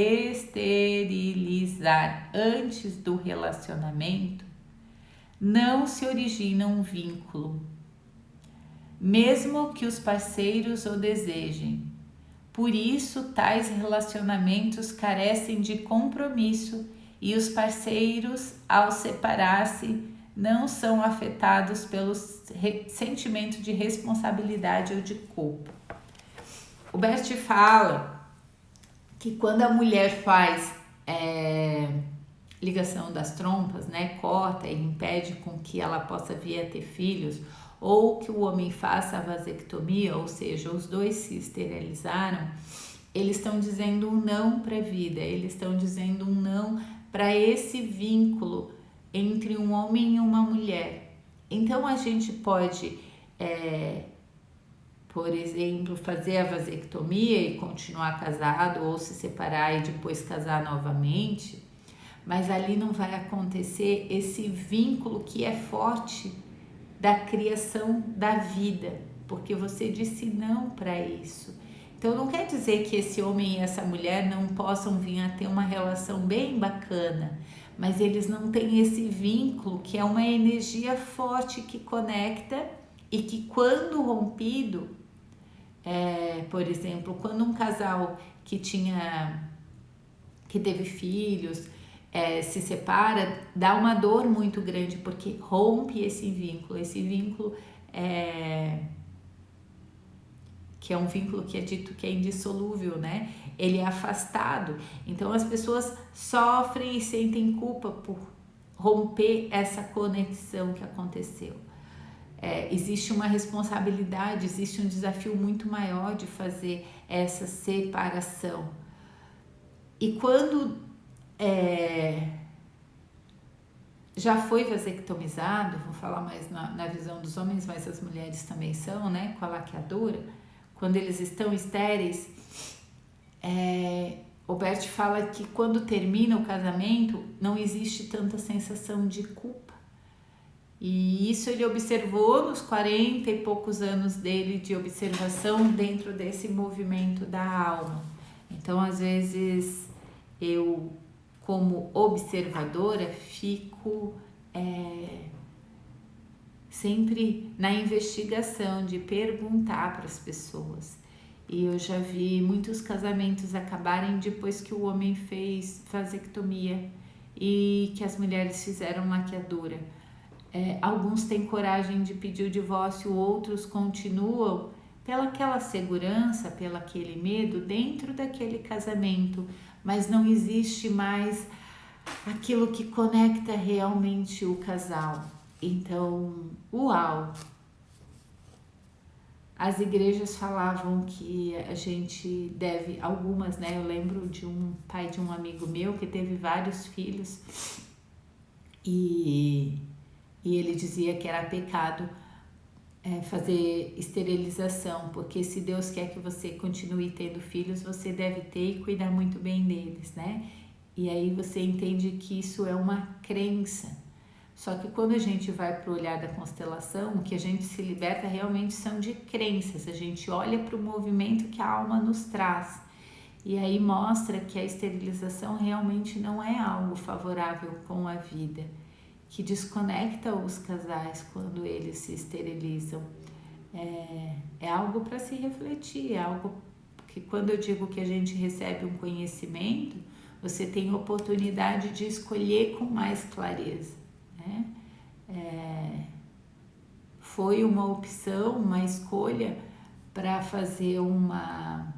Speaker 1: antes do relacionamento, não se origina um vínculo, mesmo que os parceiros o desejem. Por isso, tais relacionamentos carecem de compromisso e os parceiros, ao separar-se, não são afetados pelo sentimento de responsabilidade ou de culpa. O Bert fala que quando a mulher faz ligação das trompas, né, corta e impede com que ela possa vir a ter filhos, ou que o homem faça a vasectomia, ou seja, os dois se esterilizaram, eles estão dizendo um não para a vida, eles estão dizendo um não para esse vínculo entre um homem e uma mulher. Então a gente pode, por exemplo, fazer a vasectomia e continuar casado, ou se separar e depois casar novamente, mas ali não vai acontecer esse vínculo que é forte da criação da vida, porque você disse não para isso. Então não quer dizer que esse homem e essa mulher não possam vir a ter uma relação bem bacana, mas eles não têm esse vínculo que é uma energia forte que conecta e que quando rompido, por exemplo, quando um casal que teve filhos, se separa, dá uma dor muito grande, porque rompe esse vínculo que é um vínculo que é dito que é indissolúvel, né? Ele é afastado, então as pessoas sofrem e sentem culpa por romper essa conexão que aconteceu. Existe uma responsabilidade, existe um desafio muito maior de fazer essa separação. E quando já foi vasectomizado, vou falar mais na visão dos homens, mas as mulheres também são, né, com a laqueadura, quando eles estão estéreis, o Bert fala que quando termina o casamento não existe tanta sensação de culpa. E isso ele observou nos 40 e poucos anos dele de observação dentro desse movimento da alma. Então, às vezes, eu, como observadora, fico sempre na investigação de perguntar para as pessoas. E eu já vi muitos casamentos acabarem depois que o homem fez vasectomia e que as mulheres fizeram laqueadura. Alguns têm coragem de pedir o divórcio, outros continuam pelaquela segurança, pelaquele medo dentro daquele casamento, mas não existe mais aquilo que conecta realmente o casal. Então, uau! As igrejas falavam que a gente deve, algumas, né? Eu lembro de um pai de um amigo meu que teve vários filhos e ele dizia que era pecado fazer esterilização, porque se Deus quer que você continue tendo filhos, você deve ter e cuidar muito bem deles, né? E aí você entende que isso é uma crença. Só que quando a gente vai para o olhar da constelação, o que a gente se liberta realmente são de crenças. A gente olha para o movimento que a alma nos traz. E aí mostra que a esterilização realmente não é algo favorável com a vida, que desconecta os casais quando eles se esterilizam. É algo para se refletir, é algo que quando eu digo que a gente recebe um conhecimento, você tem a oportunidade de escolher com mais clareza. Foi uma opção, uma escolha para fazer uma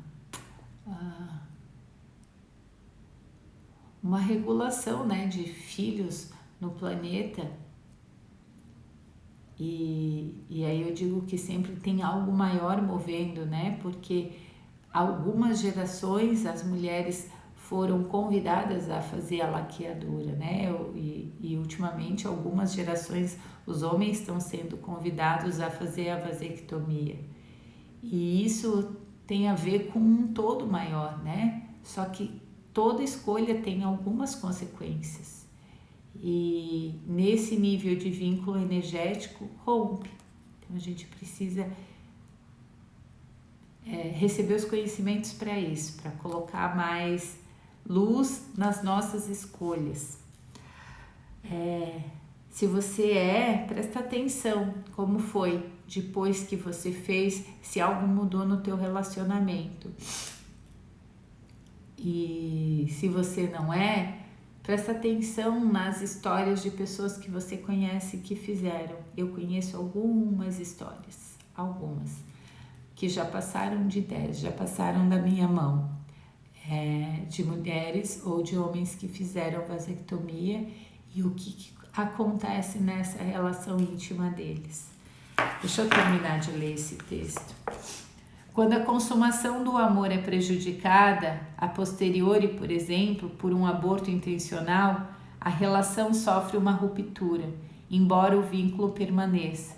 Speaker 1: regulação, né, de filhos no planeta. E aí eu digo que sempre tem algo maior movendo, né, porque algumas gerações as mulheres foram convidadas a fazer a laqueadura, né? E ultimamente algumas gerações os homens estão sendo convidados a fazer a vasectomia. E isso tem a ver com um todo maior, né? Só que toda escolha tem algumas consequências. E nesse nível de vínculo energético rompe. Então a gente precisa receber os conhecimentos para isso, para colocar mais luz nas nossas escolhas. Se você presta atenção como foi depois que você fez, se algo mudou no teu relacionamento. E se você não presta atenção nas histórias de pessoas que você conhece que fizeram. Eu conheço algumas histórias, que já passaram de 10, já passaram da minha mão. De mulheres ou de homens que fizeram vasectomia e o que acontece nessa relação íntima deles. Deixa eu terminar de ler esse texto. Quando a consumação do amor é prejudicada, a posteriori, por exemplo, por um aborto intencional, a relação sofre uma ruptura, embora o vínculo permaneça.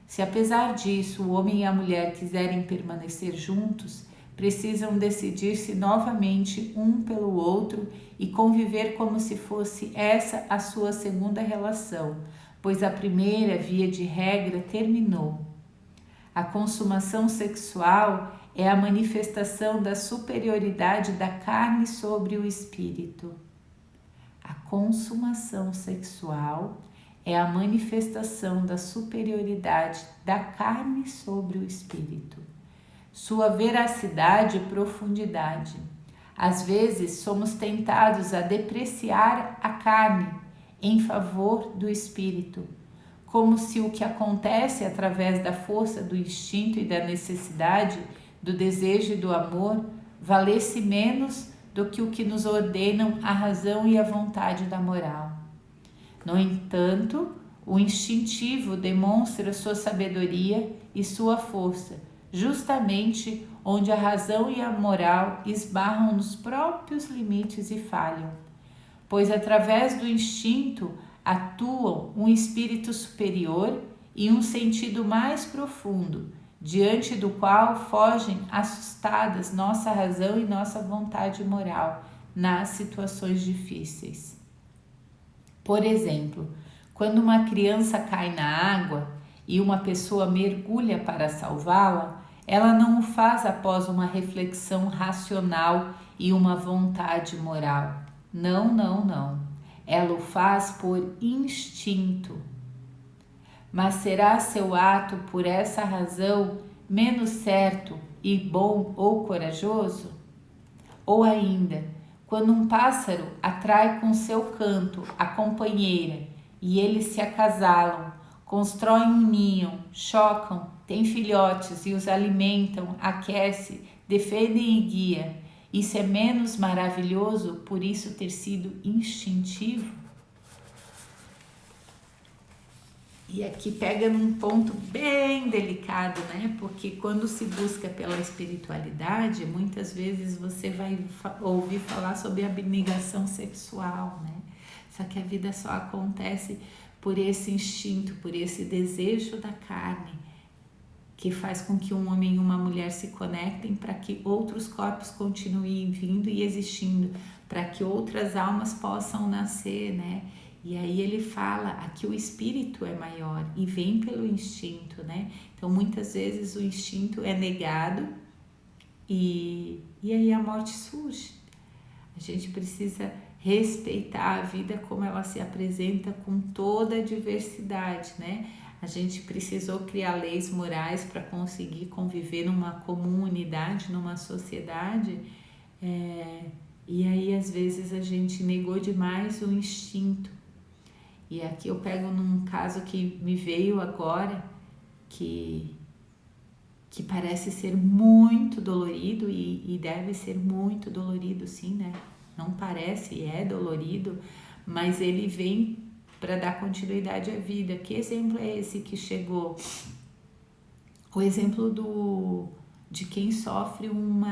Speaker 1: Se apesar disso o homem e a mulher quiserem permanecer juntos, precisam decidir-se novamente um pelo outro e conviver como se fosse essa a sua segunda relação, pois a primeira, via de regra, terminou. A consumação sexual é a manifestação da superioridade da carne sobre o espírito. A consumação sexual é a manifestação da superioridade da carne sobre o espírito. Sua veracidade e profundidade. Às vezes somos tentados a depreciar a carne em favor do espírito, como se o que acontece através da força do instinto e da necessidade, do desejo e do amor, valesse menos do que o que nos ordenam a razão e a vontade da moral. No entanto, o instintivo demonstra sua sabedoria e sua força, justamente onde a razão e a moral esbarram nos próprios limites e falham, pois através do instinto atuam um espírito superior e um sentido mais profundo, diante do qual fogem assustadas nossa razão e nossa vontade moral, nas situações difíceis. Por exemplo, quando uma criança cai na água e uma pessoa mergulha para salvá-la, ela não o faz após uma reflexão racional e uma vontade moral. Não, não, não. Ela o faz por instinto. Mas será seu ato, por essa razão, menos certo e bom ou corajoso? Ou ainda, quando um pássaro atrai com seu canto a companheira e eles se acasalam, constroem um ninho, chocam, têm filhotes e os alimentam, aquece, defendem e guia. Isso é menos maravilhoso por isso ter sido instintivo? E aqui pega num ponto bem delicado, né? Porque quando se busca pela espiritualidade, muitas vezes você vai ouvir falar sobre abnegação sexual, né? Só que a vida só acontece por esse instinto, por esse desejo da carne, que faz com que um homem e uma mulher se conectem para que outros corpos continuem vindo e existindo, para que outras almas possam nascer, né? E aí ele fala, aqui o espírito é maior e vem pelo instinto, né? Então muitas vezes o instinto é negado e aí a morte surge. A gente precisa respeitar a vida como ela se apresenta com toda a diversidade, né? A gente precisou criar leis morais para conseguir conviver numa comunidade, numa sociedade, e aí às vezes a gente negou demais o instinto. E aqui eu pego num caso que me veio agora, que parece ser muito dolorido e deve ser muito dolorido sim, né? Não parece, é dolorido, mas ele vem para dar continuidade à vida. Que exemplo é esse que chegou? O exemplo de quem sofre um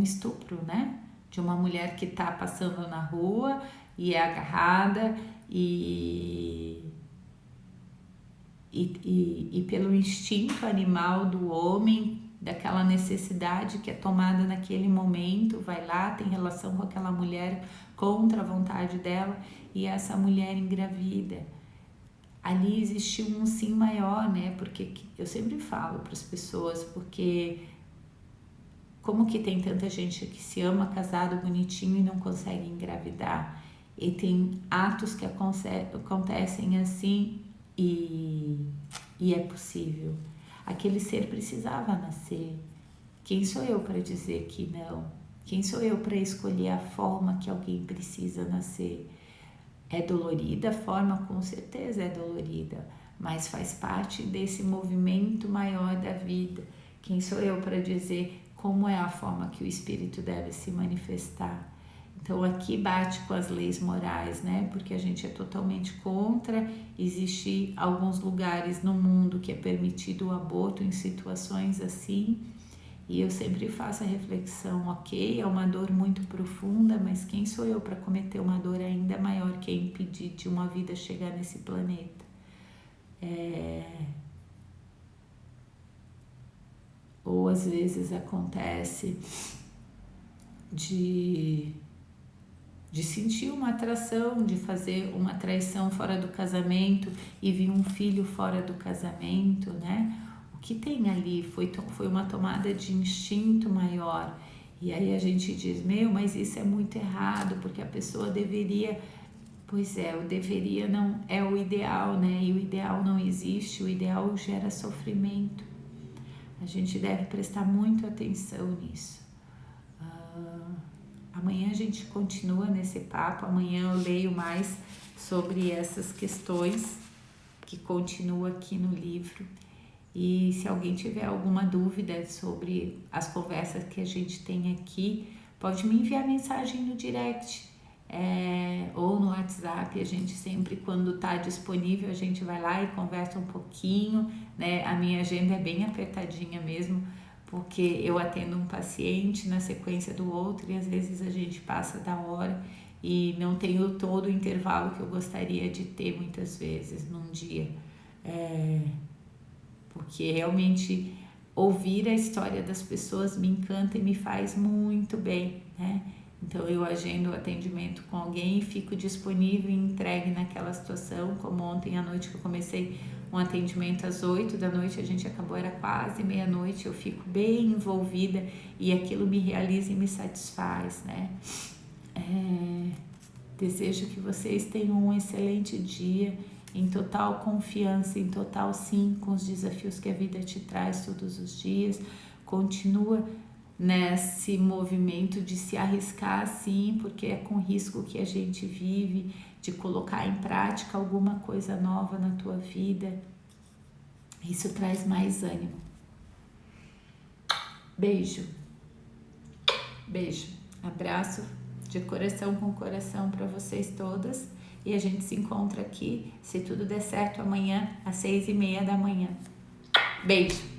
Speaker 1: estupro, né? De uma mulher que está passando na rua e é agarrada e pelo instinto animal do homem, daquela necessidade que é tomada naquele momento, vai lá, tem relação com aquela mulher contra a vontade dela e essa mulher engravida. Ali existiu um sim maior, né? Porque eu sempre falo para as pessoas, porque como que tem tanta gente que se ama casado bonitinho e não consegue engravidar? E tem atos que acontecem assim e é possível. Aquele ser precisava nascer. Quem sou eu para dizer que não? Quem sou eu para escolher a forma que alguém precisa nascer? É dolorida a forma? Com certeza é dolorida, mas faz parte desse movimento maior da vida. Quem sou eu para dizer como é a forma que o espírito deve se manifestar? Então aqui bate com as leis morais, né? Porque a gente é totalmente contra. Existem alguns lugares no mundo que é permitido o aborto em situações assim. E eu sempre faço a reflexão, ok, é uma dor muito profunda, mas quem sou eu para cometer uma dor ainda maior que é impedir de uma vida chegar nesse planeta? Ou às vezes acontece de sentir uma atração, de fazer uma traição fora do casamento e vir um filho fora do casamento, né? O que tem ali foi uma tomada de instinto maior. E aí a gente diz, mas isso é muito errado, porque a pessoa deveria... Pois é, o deveria não é o ideal, né? E o ideal não existe, o ideal gera sofrimento. A gente deve prestar muito atenção nisso. Amanhã a gente continua nesse papo, amanhã eu leio mais sobre essas questões que continua aqui no livro. E se alguém tiver alguma dúvida sobre as conversas que a gente tem aqui, pode me enviar mensagem no direct ou no WhatsApp. A gente sempre, quando está disponível, a gente vai lá e conversa um pouquinho, né? A minha agenda é bem apertadinha mesmo, porque eu atendo um paciente na sequência do outro e às vezes a gente passa da hora e não tenho todo o intervalo que eu gostaria de ter muitas vezes num dia. Porque realmente ouvir a história das pessoas me encanta e me faz muito bem, né? Então eu agendo o atendimento com alguém, fico disponível e entregue naquela situação, como ontem à noite que eu comecei um atendimento às 8 da noite, a gente acabou, era quase meia-noite, eu fico bem envolvida e aquilo me realiza e me satisfaz, né? Desejo que vocês tenham um excelente dia, em total confiança, em total sim, com os desafios que a vida te traz todos os dias. Continua nesse movimento de se arriscar sim, porque é com risco que a gente vive, de colocar em prática alguma coisa nova na tua vida. Isso traz mais ânimo. Beijo. Beijo. Abraço de coração com coração para vocês todas. E a gente se encontra aqui, se tudo der certo, amanhã às 6:30 da manhã. Beijo!